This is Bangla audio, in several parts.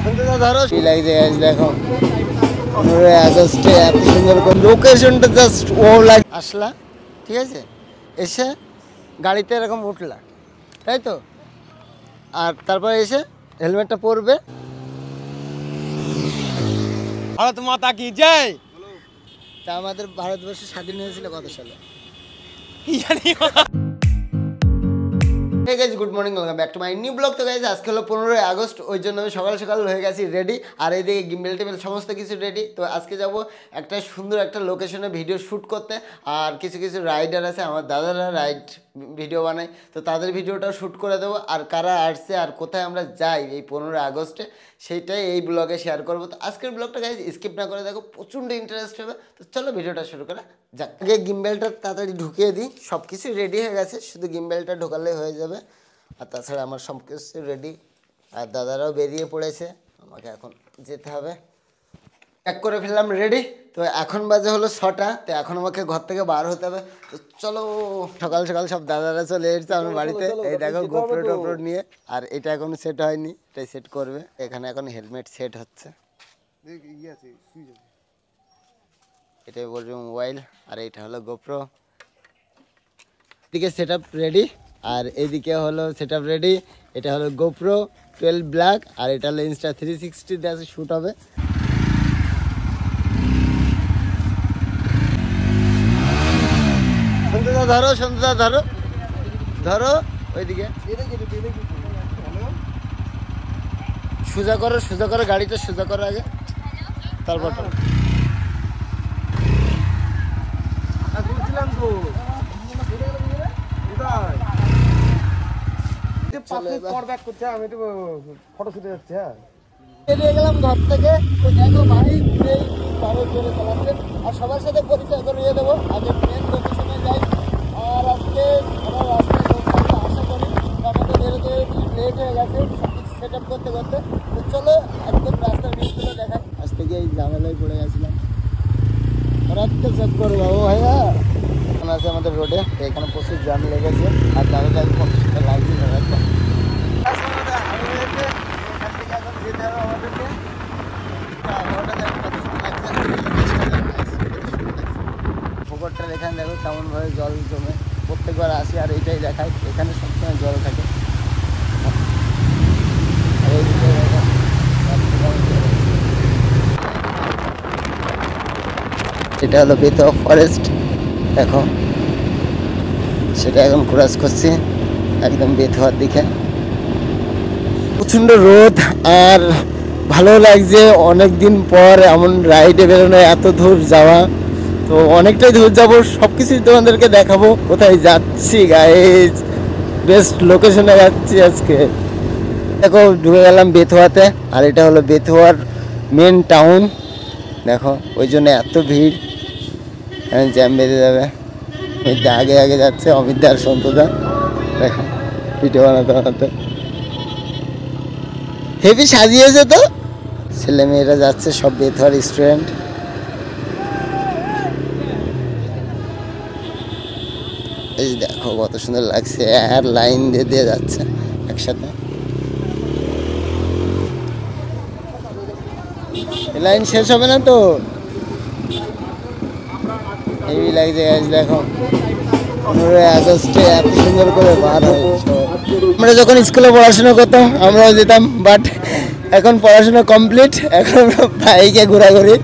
ধরো লাগছে দেখো 15 আগস্টে এত সুন্দর লোকেশনটা জাস্ট ও লাগ আসলা, ঠিক আছে, এসে গাড়িতে এরকম উঠলা, তাই তো, আর তারপরে এসে হেলমেটটা পরবে। ভারত মাতা কি জয়। তা আমাদের ভারতবর্ষ স্বাধীন হয়েছিল কত সালে কি জানি। Hey guys, good morning, welcome back to my new vlog. তো গাইজ আজকে হলো 15 আগস্ট, ওই জন্য আমি সকাল সকাল হয়ে গেছি রেডি, আর এইদিকে গিম্বেল টেবিল সমস্ত কিছু রেডি। তো আজকে যাব একটা সুন্দর একটা লোকেশনে ভিডিও শ্যুট করতে, আর কিছু কিছু রাইডার আছে আমার দাদারা রাইড ভিডিও বানায়, তো তাদের ভিডিওটাও শ্যুট করে দেবো। আর কারা আসছে আর কোথায় আমরা যাই এই 15 আগস্টে সেইটাই এই ব্লগে শেয়ার করবো। তো আজকের ব্লগটা গাইজ স্কিপ না করে দেখো, প্রচণ্ড ইন্টারেস্ট হবে। তো চলো ভিডিওটা শুরু করা যাক। আগে গিম্বেলটা তাড়াতাড়ি ঢুকিয়ে দিই, সব কিছু রেডি হয়ে গেছে, শুধু গিম্বেলটা ঢোকালে হয়ে যাবে। আর তাছাড়া আমার সব কিছু রেডি, আর দাদারাও বেরিয়ে পড়েছে, আমাকে এখন যেতে হবে। প্যাক করে ফেললাম রেডি। তো এখন বাজে হলো 6টা, তো এখন আমাকে ঘর থেকে বার হতে হবে। তো চলো, সকাল সকাল সব দাদারা চলে এসেছে আমার বাড়িতে। এই দেখো গোপ্রো টোপ্রো নিয়ে, আর এটা এখন সেট হয়নি, এটাই সেট করবে। এখানে এখন হেলমেট সেট হচ্ছে, এটাই বলবে মোবাইল, আর এইটা হলো গোপ্রো। এদিকে সেট আপ রেডি, আর এদিকে হলো সেট আপ রেডি। এটা হলো গোপ্রো 12 ব্ল্যাক, আর এটা হলো ইনস্টা 360 দিয়ে শ্যুট হবে। সন্ধ্যা ধরো, সন্ধ্যা ধরো, ধরো ওইদিকে সোজা করো, সোজা করো, গাড়িটা সোজা করো আগে, তারপর বেরিয়ে গেলাম ঘর থেকে। তো দেখো ভাই জোরে চালাচ্ছেন, আর সবার সাথে পরিচয় করিয়ে দেবো। আগে মেন লোকেশনে যাই, আর আজকে আমার রাস্তায় আশা করি আমাদের বেরোতে লেট হয়ে গেছে সব কিছু সেট আপ করতে করতে। তো চলো একদম রাস্তার ভিউগুলো দেখাই। আজ থেকে এই ঝামেলায় পড়ে গেছিলাম, রাতটা চেক করবো বাবু ভাইয়া। এখন আছে আমাদের রোডে, এখানে প্রচুর জ্যাম লেগেছে, আর দাদাটা কত সুন্দর লাগছে দাদাটা। পুকুরটার এখানে দেখো কেমনভাবে জল জমে, প্রত্যেকবার আসি আর এইটাই দেখায়, এখানে সবসময় জল থাকে। এটা হলো বেথুয়া ফরেস্ট, দেখো সেটা এখন ক্রস করছি একদম বেথুয়ার দিকে। প্রচণ্ড রোদ, আর ভালো লাগছে অনেকদিন পর এমন রাইডে বেরোনো, এত দূর যাওয়া। তো অনেকটাই দূর যাবো, সব কিছুই তোমাদেরকে দেখাবো কোথায় যাচ্ছি গাইজ, বেস্ট লোকেশনে যাচ্ছি আজকে। দেখো ঢুকে গেলাম বেথুয়াতে, আর এটা হলো বেথুয়ার মেন টাউন। দেখো ওই জন্য এত ভিড়, জ্যাম বেঁধে যাবে। আগে আগে যাচ্ছে অমিতদা আর সন্তদা, দেখো ভিডিও বানাতে বানাতে হেভি সাজিয়েছে। তো ছেলে মেয়েরা যাচ্ছে সব বেথুয়ার স্টুডেন্ট। এই দেখো কত সুন্দর লাগছে, আর লাইন দিয়ে দিয়ে যাচ্ছে একসাথে। লাইন শেষ হবে না তো, হেভি লাগছে দেখো 15 আগস্টে এত সুন্দর করে বার হয়েছে। আমরা যখন স্কুলে পড়াশোনা করতাম আমরাও যেতাম, বাট এখন পড়াশোনা কমপ্লিট, এখন আমরা বাইকে ঘোরাঘুরি,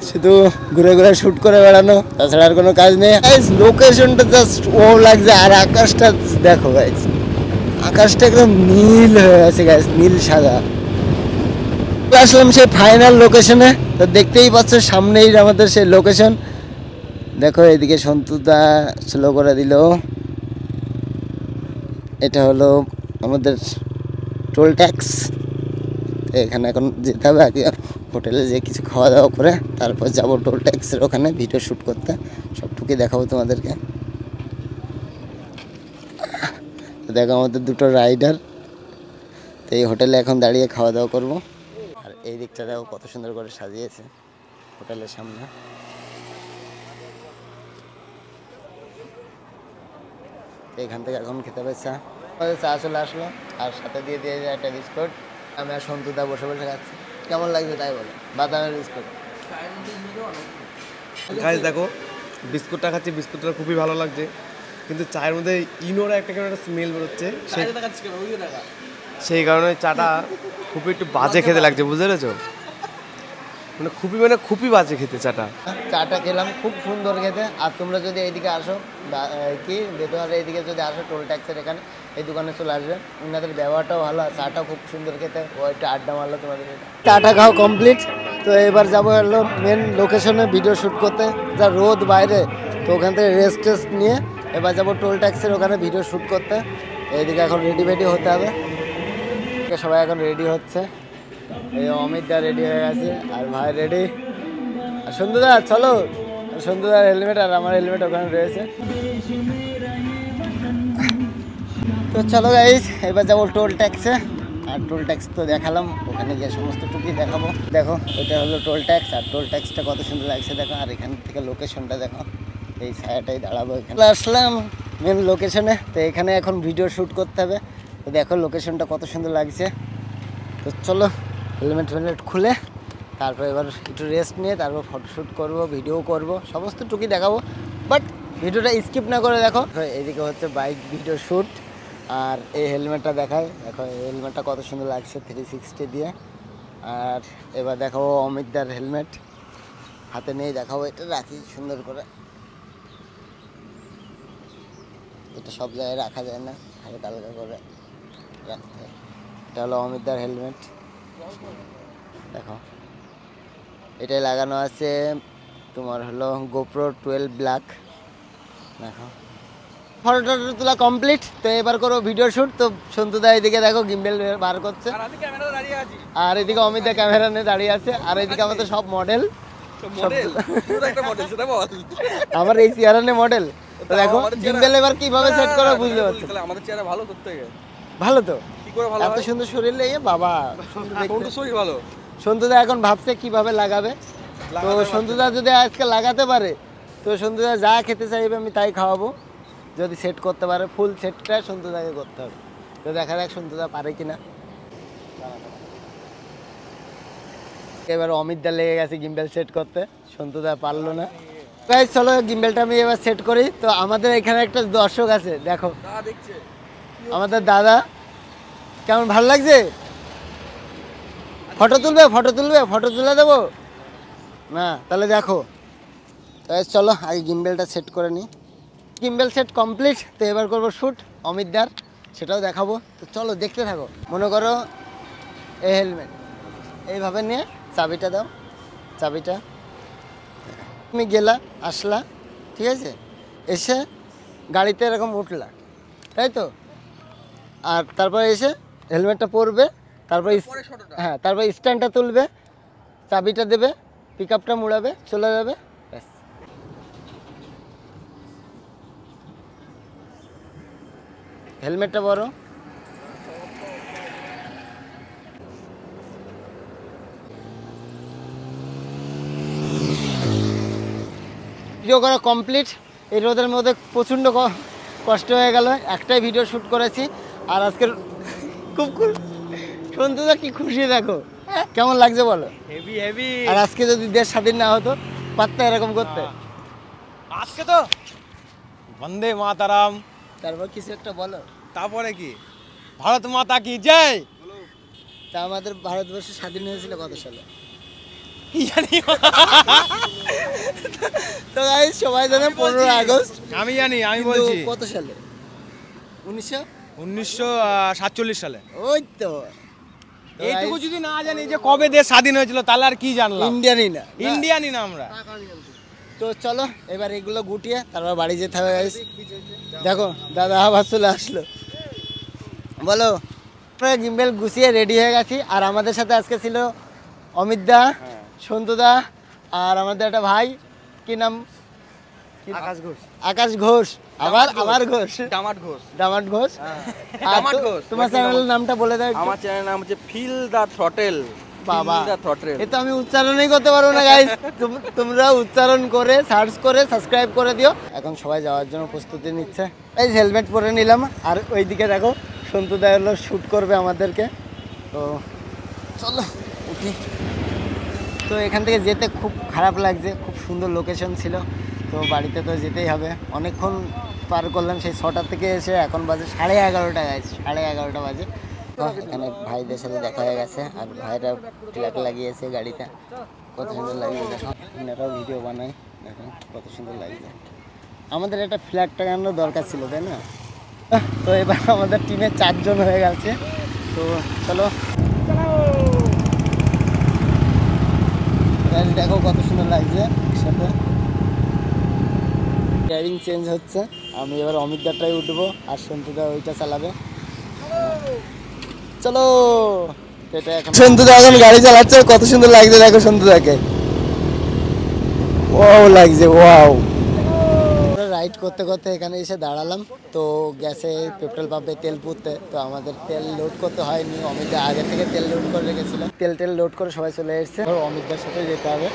শুধু ঘুরে ঘুরে শ্যুট করে বেড়ানো, তাছাড়া আর কোনো কাজ নেই। লোকেশনটা জাস্ট ও লাগছে, আর আকাশটা দেখো গাইজ, আকাশটা একদম নীল হয়ে গেছে গাইজ, নীল সাদা। আসলাম সেই ফাইনাল লোকেশনে, তো দেখতেই পাচ্ছ সামনেই আমাদের সেই লোকেশন। দেখো এদিকে সন্তুদা স্লো করে দিল, এটা হলো আমাদের টোল ট্যাক্স। এখানে এখন যেতে হবে, আগে হোটেলে যে কিছু খাওয়া দাওয়া করে তারপর যাবো টোল ট্যাক্সের ওখানে ভিডিও শ্যুট করতে, সবটুকুই দেখাবো তোমাদেরকে। দেখো আমাদের দুটো রাইডার, তো এই হোটেলে এখন দাঁড়িয়ে খাওয়া দাওয়া করবো। আর এই দিকটা দেখো কত সুন্দর করে সাজিয়েছে হোটেলের সামনে। এখান থেকে এখন খেতে হবে চা, চা চলে আসলো, আর সাথে দিয়ে দিয়ে যায় একটা বিস্কুট। আমি আর সন্তুদা বসে বসে খাচ্ছি। কেমন লাগছে তাই বলো? বাদামের বিস্কুট। গাইস দেখো বিস্কুটটা খাচ্ছি, বিস্কুটটা খুবই ভালো লাগছে, কিন্তু চায়ের মধ্যে ইনোরা একটা কেমন একটা স্মেল বেরোচ্ছে, সেই কারণে চাটা খুবই একটু বাজে খেতে লাগছে, বুঝতে পেরেছো? মানে খুবই বাজে খেতে চাটা। চাটা খেলাম খুব সুন্দর খেতে। আর তোমরা যদি এইদিকে আসো কি বেতোয়ার এইদিকে যদি আসো টোল ট্যাক্সের এখানে এই দোকানে চলে আসবে, ওনাদের ব্যবহারটাও ভালো আর চাটাও খুব সুন্দর খেতে। ওইটা আড্ডা মারলো তোমাদের। চাটা খাওয়া কমপ্লিট। তো এবার যাবো হলো মেন লোকেশনে ভিডিও শ্যুট করতে, যা রোদ বাইরে, তো ওখান থেকে রেস্ট টেস্ট নিয়ে এবার যাবো টোল ট্যাক্সের ওখানে ভিডিও শ্যুট করতে। এইদিকে এখন রেডি হতে হবে, সবাই এখন রেডি হচ্ছে। এই অমিত দা রেডি হয়ে গেছে আর ভাই রেডি। আর সন্ধ্যুদা চলো, সন্ধ্যুদার হেলমেট আর আমার হেলমেট ওখানে রয়েছে। তো চলো গাইস, এবার যাবো টোল ট্যাক্সে। আর টোল ট্যাক্স তো দেখালাম, ওখানে গিয়ে সমস্ত টুকি দেখাবো। দেখো এটা হলো টোল ট্যাক্স, আর টোল ট্যাক্সটা কত সুন্দর লাগছে দেখো। আর এখান থেকে লোকেশনটা দেখো, এই ছায়াটাই দাঁড়াবো এখানে। আসলাম মেন লোকেশনে, তো এখানে এখন ভিডিও শ্যুট করতে হবে। তো দেখো লোকেশনটা কত সুন্দর লাগছে। তো চলো হেলমেট খুলে তারপর এবার একটু রেস্ট নিয়ে তারপর ফটোশ্যুট করব, ভিডিও করব, সমস্ত টুকি দেখাবো। বাট ভিডিওটা স্কিপ না করে দেখো। এইদিকে হচ্ছে বাইক ভিডিও শ্যুট, আর এই হেলমেটটা দেখায় দেখো, এই হেলমেটটা কত সুন্দর লাগছে 360 দিয়ে। আর এবার দেখাবো অমিতদার হেলমেট, হাতে নিয়ে দেখাবো। এটা রাখি সুন্দর করে, এটা সব জায়গায় রাখা যায় না, হালকা হালকা করে রাখতে হয়। এটা হলো অমিতদার হেলমেট, দেখো এটাই লাগানো আছে তোমার হলো গোপ্রো 12 ব্ল্যাক। দেখো ফটো তোলা কমপ্লিট। তো এবার করো ভিডিও শ্যুট। তো সন্তুদা এদিকে দেখো গিম্বেল বার করছে, আর এদিকে অমিতদা ক্যামেরা নিয়ে দাঁড়িয়ে আছে, আর এদিকে আমাদের সব মডেল। আমার এই চেয়ারে মডেল। তো দেখো গিম্বেল এবার কিভাবে সেট করো বুঝতে পারছো? আমাদের চেহারা ভালো করতে গেলে ভালো তো কি করে ভালো, এত সুন্দর শরীর লেগে বাবা। শরীর ভালো। সন্তুদা এখন ভাবছে কিভাবে লাগাবে। তো সন্তুদা যদি আজকে লাগাতে পারে, তো সন্তুদা যা খেতে চাইবে আমি তাই খাওয়াবো। যদি সেট করতে পারে, ফুল সেটটা সন্তুদাকে করতে হবে। তো দেখা যাক সন্তুদা পারে কিনা। এবার অমিতদা লেগে গেছে গিম্বেল সেট করতে, সন্তুদা পারলো না। গাইস চলো গিম্বেলটা আমি এবার সেট করি। তো আমাদের এখানে একটা দর্শক আছে, দেখো আমাদের দাদা। কেমন ভালো লাগছে? ফটো তুলে দেবো না? তাহলে দেখো চলো আগে গিম্বেলটা সেট করে নিই। Gimbal set complete. তো এবার করবো শ্যুট অমিতদার, সেটাও দেখাবো। তো চলো দেখতে থাকো। মনে করো এই হেলমেট এইভাবে নিয়ে চাবিটা দাও, চাবিটা তুমি গেলা আসলা, ঠিক আছে, এসে গাড়িতে এরকম উঠলা, তাই তো। আর তারপরে এসে হেলমেটটা পরবে, তারপর হ্যাঁ তারপর স্ট্যান্ডটা তুলবে, চাবিটা দেবে, পিক আপটা মুড়াবে, চলে যাবে। ব্যাস হেলমেটটা বড়। ভিডিও করা কমপ্লিট। এই রোদের মধ্যে প্রচণ্ড কষ্ট হয়ে গেল, একটাই ভিডিও শ্যুট করেছি। আর আজকের খুব সন্তুদা কি খুশি দেখো, কেমন লাগছে বলো? Heavy heavy. আর আজকে যদি দেশ স্বাধীন না হতো পারতে এরকম করতে? আজকে তো বন্দে মাতারাম, তারপর কিছু একটা বলো। তারপরে কি ভারত মাতা কি জয়। তা আমাদের ভারতবর্ষ স্বাধীন হয়েছিল কত সালে কি জানি, তো গাইস সবাই জানে 15 আগস্ট। আমি জানি, আমি বলছি কত সালে? 1947 সালে। ওই তো এইটুকু যদি না জানি যে কবে দেশ স্বাধীন হয়েছিল তাহলে আর কি জানলাম? ইন্ডিয়ানই না আমরা। তো চলো এবার এগুলো গুটিয়ে তারপর বাড়ি যেতে হবে গাইস। দেখো দাদা আবার চলে আসলো, বলো। গিম্বেল গুছিয়ে রেডি হয়ে গেছি। আর আমাদের সাথে আজকে ছিল অমিতদা, সন্তুদা, আর আমাদের একটা ভাই, কি নাম? আকাশ ঘোষ। আবার ঘোষ, ডামাট ঘোষ। তোমার চ্যানেলের নামটা বলে দাও। আমার চ্যানেলের নাম হচ্ছে ফিল দ্য থ্রটেল। বাবা এ তো আমি উচ্চারণই করতে পারবো না গাইস। তোমরা উচ্চারণ করে সার্চ করে সাবস্ক্রাইব করে দিও। এখন সবাই যাওয়ার জন্য প্রস্তুতি নিচ্ছে। এই হেলমেট পরে নিলাম। আর ওইদিকে দেখো সন্তুদা হলো শ্যুট করবে আমাদেরকে। তো চলো উঠি। তো এখান থেকে যেতে খুব খারাপ লাগছে, খুব সুন্দর লোকেশন ছিল, তো বাড়িতে তো যেতেই হবে। অনেকক্ষণ পার করলাম, সেই 6টা থেকে এসে এখন বাজে 11:30 গাইজ, 11:30 বাজে। এখানে ভাইদের সাথে দেখা হয়ে গেছে, আর ভাইরা ট্র্যাক লাগিয়েছে গাড়িতে, কত সুন্দর লাগছে দেখো। এনারাও ভিডিও বানায়, দেখো কত সুন্দর লাগছে। আমাদের একটা ফ্ল্যাগ টাঙানোর দরকার ছিল, তাই না? তো এবার আমাদের টিমে 4 জন হয়ে গেছে। তো চলো, দেখো কত সুন্দর লাগছে একসাথে। স্টিয়ারিং চেঞ্জ হচ্ছে, আমি এবার অমিতদারটাই উঠবো আর সন্তুদা ওইটা চালাবে। চলো, সন্তুদা এখন গাড়ি চালাচ্ছে, কত সুন্দর লাগছে দেখো সন্তুদাকে। ওয়াও লাগছে, ওয়াও। রাইড করতে করতে এখানে এসে দাঁড়ালাম, তো গ্যাসে পেট্রোল পাম্পে তেল পুড়তে, তো আমাদের তেল লোড করতে হয়নি, অমিতদা আগে থেকে তেল লোড করে রেখেছিল। তেল লোড করে সবাই চলে এসেছে, অমিতদার সাথে যেতে হবে।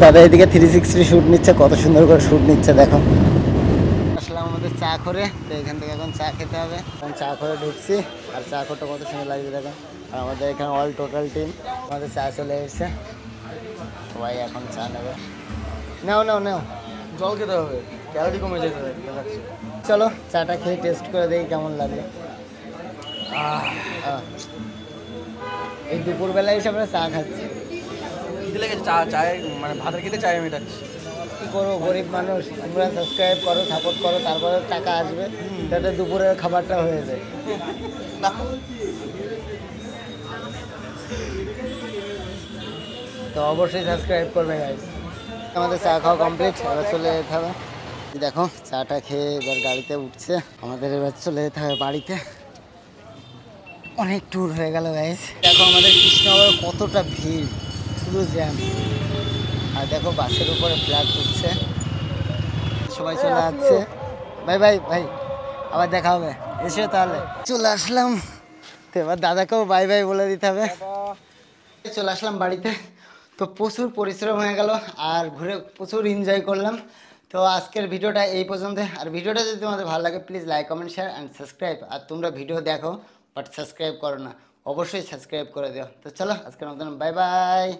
দাদা এদিকে 360 শুট নিচ্ছে, কত সুন্দর করে শুট নিচ্ছে দেখো। আসলাম আমাদের চা করে, তো এখান থেকে এখন চা খেতে হবে। এখন চা করে ঢুকছি, আর চা করতে কত সুন্দর লাগছে দেখো। আর আমাদের এখানে অল টোটাল টিম, আমাদের চা চলে এসেছে, সবাই এখন চা নেবে। নাও নাও নাও, জল খেতে হবে, ক্যালোরি কমে যেতে হবে। চলো চাটা খেয়ে টেস্ট করে দেখি কেমন লাগলো। এই দুপুরবেলায় এসে আমরা চা খাচ্ছি। চায় মানে ভাতের খেতে চায় মেটাচ্ছি। কী করবো, গরিব মানুষ, তোমরা সাবস্ক্রাইব করো, সাপোর্ট করো, তারপরে টাকা আসবে, যাতে দুপুরের খাবারটা হয়ে যায়। তো অবশ্যই সাবস্ক্রাইব করবে গাইস। আমাদের চা খাওয়া কমপ্লিট, এবার চলে যেতে হবে। দেখো চাটা খেয়ে এবার গাড়িতে উঠছে, আমাদের এবার চলে যেতে হবে বাড়িতে। অনেক ট্যুর হয়ে গেল গাইস। দেখো আমাদের কৃষ্ণনগর কতটা ভিড়, শুধু জ্যাম। আর দেখো বাসের উপরে ফ্ল্যাগ উঠছে, সবাই চলে যাচ্ছে। ভাই ভাই ভাই, আবার দেখা হবে, এসো তাহলে। চলে আসলাম, তো এবার দাদাকেও বাই বাই বলে দিতে হবে। চলে আসলাম বাড়িতে, তো প্রচুর পরিশ্রম হয়ে গেল, আর ঘুরে প্রচুর এনজয় করলাম। তো আজকের ভিডিওটা এই পর্যন্ত। আর ভিডিওটা যদি তোমাদের ভালো লাগে, please like comment share and subscribe. আর তোমরা ভিডিও দেখো বাট সাবস্ক্রাইব করো না, অবশ্যই সাবস্ক্রাইব করে দিও। তো চলো আজকের মতন বাই বাই।